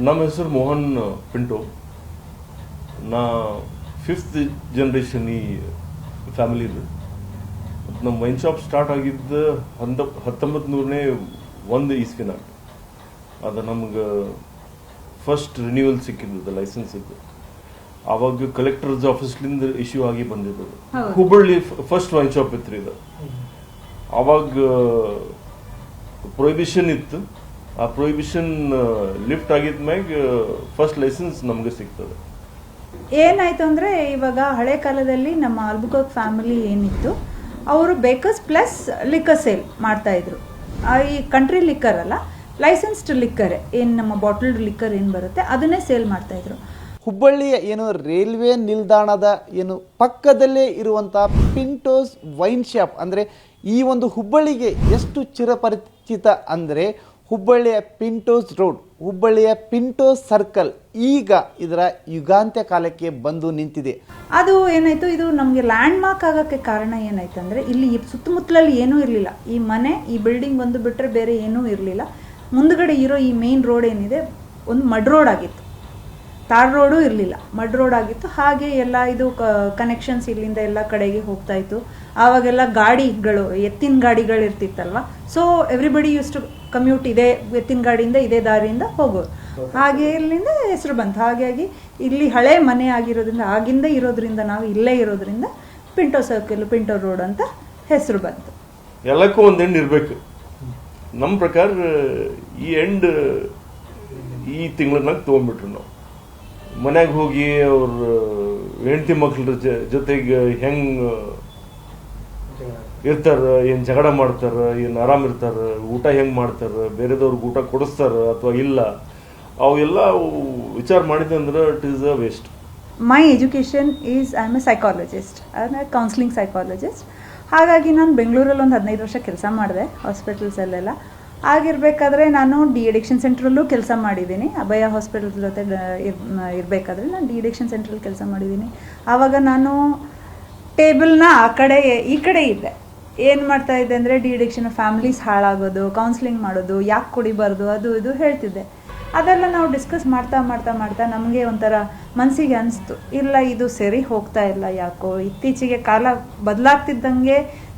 ನಮ್ಮ ಹೆಸರು ಮೋಹನ್ ಪಿಂಟೋ. ನಾ 5th ಜನರೇಷನ್ ಈ ಫ್ಯಾಮಿಲಿದು. ನಮ್ಮ ವೈನ್ ಶಾಪ್ ಸ್ಟಾರ್ಟ್ ಆಗಿದ್ದು 1901 ಇಸ್ವಿನಾಗ. ಅದು ನಮ್ಗೆ ಫಸ್ಟ್ ರಿನ್ಯೂವಲ್ ಸಿಕ್ಕಿದ್ದು ಲೈಸೆನ್ಸ್ ಇದ್ದು. ಆವಾಗ ಕಲೆಕ್ಟರ್ಸ್ ಆಫೀಸ್ಲಿಂದ ಇಶ್ಯೂ ಆಗಿ ಬಂದಿದ್ದು. ಹುಬ್ಬಳ್ಳಿ ಫಸ್ಟ್ ವೈನ್ ಶಾಪ್ ಇತ್ತು ಇದು. ಆವಾಗ ಪ್ರೊಹಿಬಿಷನ್ ಇತ್ತು. ಆ ಪ್ರೊಹಿಬಿಷನ್ ಲಿಫ್ಟ್ ಆಗಿದ್ಮ್ಯಾಗ ಫಸ್ಟ್ ಲೈಸೆನ್ಸ್ ನಮಗೆ ಸಿಗ್ತದೆ. ಏನಾಯ್ತು ಅಂದರೆ ಇವಾಗ ಹಳೆ ಕಾಲದಲ್ಲಿ ನಮ್ಮ ಆಲ್ಬುಕರ್ಕ್ ಫ್ಯಾಮಿಲಿ ಏನಿತ್ತು, ಅವರು ಬೇಕರ್ಸ್ ಪ್ಲಸ್ ಲಿಕ್ಕರ್ ಸೇಲ್ ಮಾಡ್ತಾಯಿದ್ರು. ಈ ಕಂಟ್ರಿ ಲಿಕ್ಕರ್ ಅಲ್ಲ, ಲೈಸೆನ್ಸ್ಡ್ ಲಿಕ್ಕರ್ ಏನು ನಮ್ಮ ಬಾಟಲ್ಡ್ ಲಿಕ್ಕರ್ ಏನು ಬರುತ್ತೆ ಅದನ್ನೇ ಸೇಲ್ ಮಾಡ್ತಾಯಿದ್ರು. ಹುಬ್ಬಳ್ಳಿಯ ಏನು ರೈಲ್ವೆ ನಿಲ್ದಾಣದ ಏನು ಪಕ್ಕದಲ್ಲೇ ಇರುವಂಥ ಪಿಂಟೋಸ್ ವೈನ್ ಶಾಪ್ ಅಂದರೆ ಈ ಒಂದು ಹುಬ್ಬಳ್ಳಿಗೆ ಎಷ್ಟು ಚಿರಪರಿಚಿತ ಅಂದರೆ ಹುಬ್ಬಳ್ಳಿಯ ಪಿಂಟೋಸ್ ರೋಡ್, ಹುಬ್ಬಳ್ಳಿಯ ಪಿಂಟೋಸ್ ಸರ್ಕಲ್ ಈಗ ಇದರ ಯುಗಾಂತ್ಯ ಕಾಲಕ್ಕೆ ಬಂದು ನಿಂತಿದೆ. ಅದು ಏನಾಯಿತು, ಇದು ನಮಗೆ ಲ್ಯಾಂಡ್ ಮಾರ್ಕ್ ಆಗೋಕ್ಕೆ ಕಾರಣ ಏನಾಯ್ತು ಅಂದರೆ ಇಲ್ಲಿ ಸುತ್ತಮುತ್ತಲಲ್ಲಿ ಏನೂ ಇರಲಿಲ್ಲ. ಈ ಮನೆ, ಈ ಬಿಲ್ಡಿಂಗ್ ಒಂದು ಬಿಟ್ಟರೆ ಬೇರೆ ಏನೂ ಇರಲಿಲ್ಲ. ಮುಂದುಗಡೆ ಇರೋ ಈ ಮೇನ್ ರೋಡ್ ಏನಿದೆ ಒಂದು ಮಡ್ ರೋಡ್ ಆಗಿತ್ತು, ತಾರ್ ರೋಡು ಇರಲಿಲ್ಲ, ಮಡ್ ರೋಡ್ ಆಗಿತ್ತು. ಹಾಗೆ ಎಲ್ಲ ಇದು ಕನೆಕ್ಷನ್ಸ್ ಇಲ್ಲಿಂದ ಎಲ್ಲ ಕಡೆಗೆ ಹೋಗ್ತಾ ಇತ್ತು. ಆವಾಗೆಲ್ಲ ಗಾಡಿಗಳು, ಎತ್ತಿನ ಗಾಡಿಗಳು ಇರ್ತಿತ್ತಲ್ವ. So everybody use to commute ಇದೇ ಎತ್ತಿನ ಗಾಡಿಯಿಂದ ಇದೇ ದಾರಿಯಿಂದ ಹೋಗೋರು. ಹಾಗೆ ಇಲ್ಲಿಂದ ಹೆಸರು ಬಂತು. ಹಾಗಾಗಿ ಇಲ್ಲಿ ಹಳೆ ಮನೆ ಆಗಿರೋದ್ರಿಂದ, ಆಗಿಂದ ಇರೋದ್ರಿಂದ, ನಾವು ಇಲ್ಲೇ ಇರೋದ್ರಿಂದ ಪಿಂಟೋ ಸರ್ಕಲ್, ಪಿಂಟೋ ರೋಡ್ ಅಂತ ಹೆಸರು ಬಂತು. ಎಲ್ಲಕ್ಕೂ ಒಂದು ಎಂಡ್ ಇರಬೇಕು. ನಮ್ಮ ಪ್ರಕಾರ ಈ ಎಂಡ್ ಈ ತಿಂಗಳನ್ನಾಗ ತೊಗೊಂಡ್ಬಿಟ್ರು. ನಾವು ಮನ್ಯಾಗ ಹೋಗಿ ಅವ್ರ ಹೆಂಡತಿ ಮಕ್ಳ ಜೊತೆಗೆ ಹೆಂಗೆ ಇರ್ತಾರ, ಏನು ಜಗಳ ಮಾಡ್ತಾರ, ಏನು ಆರಾಮ್ ಇರ್ತಾರ, ಊಟ ಹೆಂಗೆ ಮಾಡ್ತಾರ, ಬೇರೆದವ್ರಿಗೆ ಊಟ ಕೊಡಿಸ್ತಾರ ಅಥವಾ ಇಲ್ಲ, ಅವೆಲ್ಲ ವಿಚಾರ ಮಾಡಿದೆ ಅಂದ್ರೆ it is a waste. My education is I am A psychologist, counselling psychologist. ಹಾಗಾಗಿ ನಾನು ಬೆಂಗಳೂರಲ್ಲಿ ಒಂದು 15 ವರ್ಷ ಕೆಲಸ ಮಾಡಿದೆ ಹಾಸ್ಪಿಟಲ್ಸಲ್ಲೆಲ್ಲ. ಆಗಿರಬೇಕಾದ್ರೆ ನಾನು ಡಿ-ಅಡಿಕ್ಷನ್ ಸೆಂಟ್ರಲ್ಲೂ ಕೆಲಸ ಮಾಡಿದ್ದೀನಿ. ಅಭಯ ಹಾಸ್ಪಿಟಲ್ ಜೊತೆ ಇರಬೇಕಾದ್ರೆ ನಾನು ಡಿ-ಅಡಿಕ್ಷನ್ ಸೆಂಟ್ರಲ್ಲಿ ಕೆಲಸ ಮಾಡಿದ್ದೀನಿ. ಆವಾಗ ನಾನು ಟೇಬಲ್ನ ಆ ಕಡೆ ಈ ಕಡೆ ಇದ್ದೆ. ಏನು ಮಾಡ್ತಾಯಿದ್ದೆ ಅಂದರೆ ಡಿ-ಅಡಿಕ್ಷನ್ ಫ್ಯಾಮಿಲೀಸ್ ಹಾಳಾಗೋದು, ಕೌನ್ಸಿಲಿಂಗ್ ಮಾಡೋದು, ಯಾಕೆ ಕುಡಿಬಾರ್ದು, ಅದು ಇದು ಹೇಳ್ತಿದ್ದೆ. ಅದೆಲ್ಲ ನಾವು ಡಿಸ್ಕಸ್ ಮಾಡ್ತಾ ಮಾಡ್ತಾ ಮಾಡ್ತಾ ನಮಗೆ ಒಂಥರ ಮನಸ್ಸಿಗೆ ಅನಿಸ್ತು, ಇಲ್ಲ ಇದು ಸರಿ ಹೋಗ್ತಾ ಇಲ್ಲ ಯಾಕೋ. ಇತ್ತೀಚೆಗೆ ಕಾಲ ಬದಲಾಗ್ತಿದ್ದಂಗೆ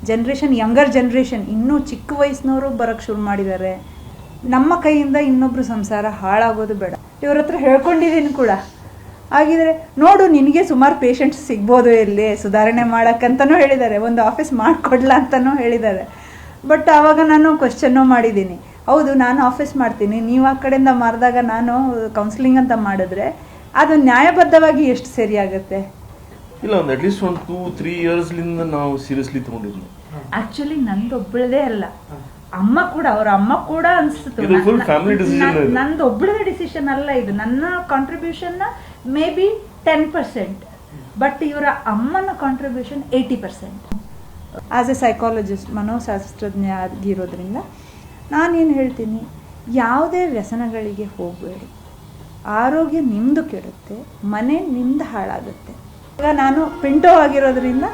ಜನ್ರೇಷನ್, ಯಂಗರ್ ಜನ್ರೇಷನ್, ಇನ್ನೂ ಚಿಕ್ಕ ವಯಸ್ಸಿನವರು ಬರೋಕ್ಕೆ ಶುರು ಮಾಡಿದ್ದಾರೆ. ನಮ್ಮ ಕೈಯಿಂದ ಇನ್ನೊಬ್ಬರು ಸಂಸಾರ ಹಾಳಾಗೋದು ಬೇಡ. ಇವ್ರ ಹತ್ರ ಹೇಳ್ಕೊಂಡಿದ್ದೀನಿ ಕೂಡ. ಹಾಗಿದ್ರೆ ನೋಡು, ನಿನಗೆ ಸುಮಾರು ಪೇಷಂಟ್ಸ್ ಸಿಗ್ಬೋದು ಇಲ್ಲಿ ಸುಧಾರಣೆ ಮಾಡೋಕ್ಕಂತನೂ ಹೇಳಿದ್ದಾರೆ, ಒಂದು ಆಫೀಸ್ ಮಾಡಿಕೊಡ್ಲ ಅಂತಲೂ ಹೇಳಿದ್ದಾರೆ. ಬಟ್ ಆವಾಗ ನಾನು ಕ್ವಶನ್ನೂ ಮಾಡಿದ್ದೀನಿ, ಹೌದು ನಾನು ಆಫೀಸ್ ಮಾಡ್ತೀನಿ, ನೀವು ಆ ಕಡೆಯಿಂದ ಮಾರಿದಾಗ ನಾನು ಕೌನ್ಸಿಲಿಂಗ್ ಅಂತ ಮಾಡಿದ್ರೆ ಅದು ನ್ಯಾಯಬದ್ಧವಾಗಿ ಎಷ್ಟು ಸರಿಯಾಗುತ್ತೆ? ಇಲ್ಲ, ಒಂದು ಅಟ್ಲೀಸ್ಟ್ ಒಂದು 2-3 ಇಯರ್ಸ್ಲಿಂದ ನಾವು ಸೀರಿಯಸ್ಲಿ ತಗೊಂಡಿದ್ವಿ. ಆ್ಯಕ್ಚುಲಿ ನಂದೊಬ್ಬಳದೇ ಅಲ್ಲ, ಅಮ್ಮ ಕೂಡ, ಅವ್ರ ಅಮ್ಮ ಕೂಡ ಅನಿಸ್ತು. ನಂದು ಒಬ್ಬಳದೇ ಡಿಸಿಷನ್ ಅಲ್ಲ ಇದು. ನನ್ನ ಕಾಂಟ್ರಿಬ್ಯೂಷನ್ನ ಮೇ ಬಿ 10%, ಬಟ್ ಇವರ ಅಮ್ಮನ ಕಾಂಟ್ರಿಬ್ಯೂಷನ್ 80%. ಆಸ್ ಎ ಸೈಕಾಲಜಿಸ್ಟ್, ಮನೋಶಾಸ್ತ್ರಜ್ಞ ಆಗಿರೋದ್ರಿಂದ ನಾನೇನು ಹೇಳ್ತೀನಿ, ಯಾವುದೇ ವ್ಯಸನಗಳಿಗೆ ಹೋಗಬೇಡಿ. ಆರೋಗ್ಯ ನಿಮ್ಮದು ಕೆಡುತ್ತೆ, ಮನೆ ನಿಮ್ಮದು ಹಾಳಾಗುತ್ತೆ. ಈಗ ನಾನು ಪಿಂಟೋ ಆಗಿರೋದ್ರಿಂದ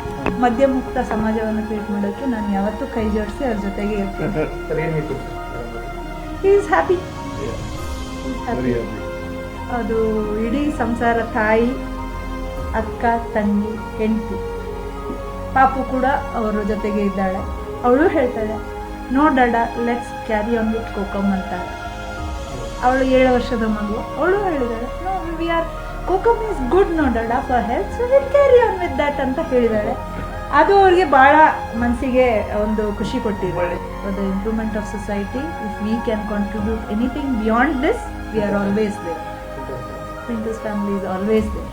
ಮದ್ಯಮುಕ್ತ ಸಮಾಜವನ್ನು ಕ್ರಿಯೇಟ್ ಮಾಡೋಕ್ಕೆ ನಾನು ಯಾವತ್ತೂ ಕೈ ಜೋಡಿಸಿ ಅವ್ರ ಜೊತೆಗೆ ಇರ್ತೀನಿ. Is happy. ಅದು ಇಡೀ ಸಂಸಾರ, ತಾಯಿ, ಅಕ್ಕ, ತಂಗಿ, ಹೆಂಡತಿ, ಪಾಪು ಕೂಡ ಅವರ ಜೊತೆಗೆ ಇದ್ದಾಳೆ. ಅವಳು ಹೇಳ್ತಾಳೆ, ನೋ ಡಾಡ, let's carry on with kokum ಅಂತಾಳೆ. ಅವಳು 7 ವರ್ಷದ ಮಗು, ಅವಳು ಹೇಳಿದಾಳೆ, no we are kokum is good no ಡಾಡ for health, so will carry on with that ಅಂತ ಹೇಳಿದಾಳೆ. ಅದು ಅವ್ರಿಗೆ ಭಾಳ ಮನಸ್ಸಿಗೆ ಒಂದು ಖುಷಿ ಕೊಟ್ಟಿದೆ. For the improvement of society, if we can contribute anything beyond this, we are always there. Pintos family is always there.